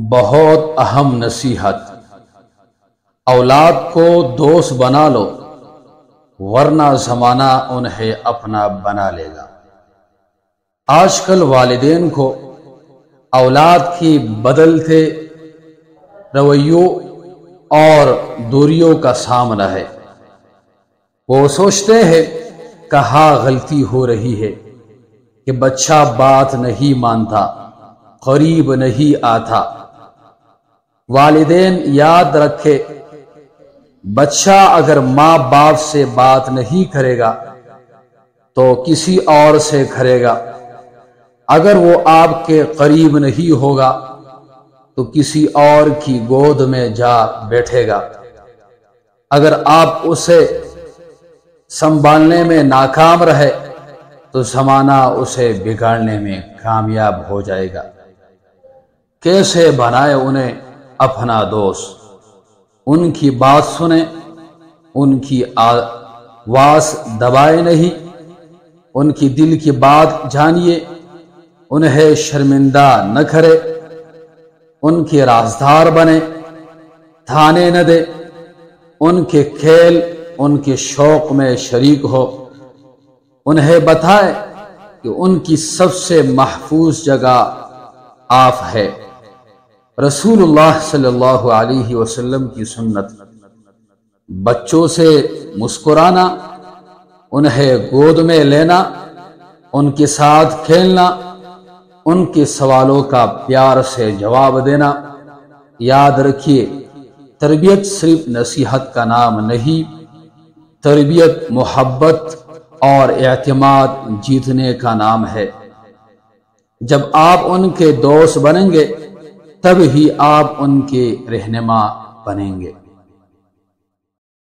بہت اہم نصیحت، اولاد کو دوست بنا لو ورنہ زمانہ انہیں اپنا بنا لے گا۔ آج کل والدین کو اولاد کی بدلتے رویوں اور دوریوں کا سامنا ہے۔ وہ سوچتے ہیں کہاں غلطی ہو رہی ہے کہ بچہ بات نہیں مانتا، قریب نہیں آتا۔ والدین یاد رکھے، بچہ اگر ماں باپ سے بات نہیں کرے گا تو کسی اور سے کرے گا۔ اگر وہ آپ کے قریب نہیں ہوگا تو کسی اور کی گود میں جا بیٹھے گا۔ اگر آپ اسے سنبھالنے میں ناکام رہے تو زمانہ اسے بگاڑنے میں کامیاب ہو جائے گا۔ کیسے بنائے انہیں اپنا دوست؟ ان کی بات سنیں، ان کی آواز دبائے نہیں، ان کی دل کی بات جانیے، انہیں شرمندہ نہ کرے، ان کے رازدار بنے، تانے نہ دے، ان کے کھیل، ان کے شوق میں شریک ہو، انہیں بتائے کہ ان کی سب سے محفوظ جگہ آپ ہے۔ رسول اللہ صلی اللہ علیہ وسلم کی سنت، بچوں سے مسکرانا، انہیں گود میں لینا، ان کے ساتھ کھیلنا، ان کے سوالوں کا پیار سے جواب دینا۔ یاد رکھیے، تربیت صرف نصیحت کا نام نہیں، تربیت محبت اور اعتماد جیتنے کا نام ہے۔ جب آپ ان کے دوست بنیں گے تب ہی آپ ان کے رہنما بنیں گے۔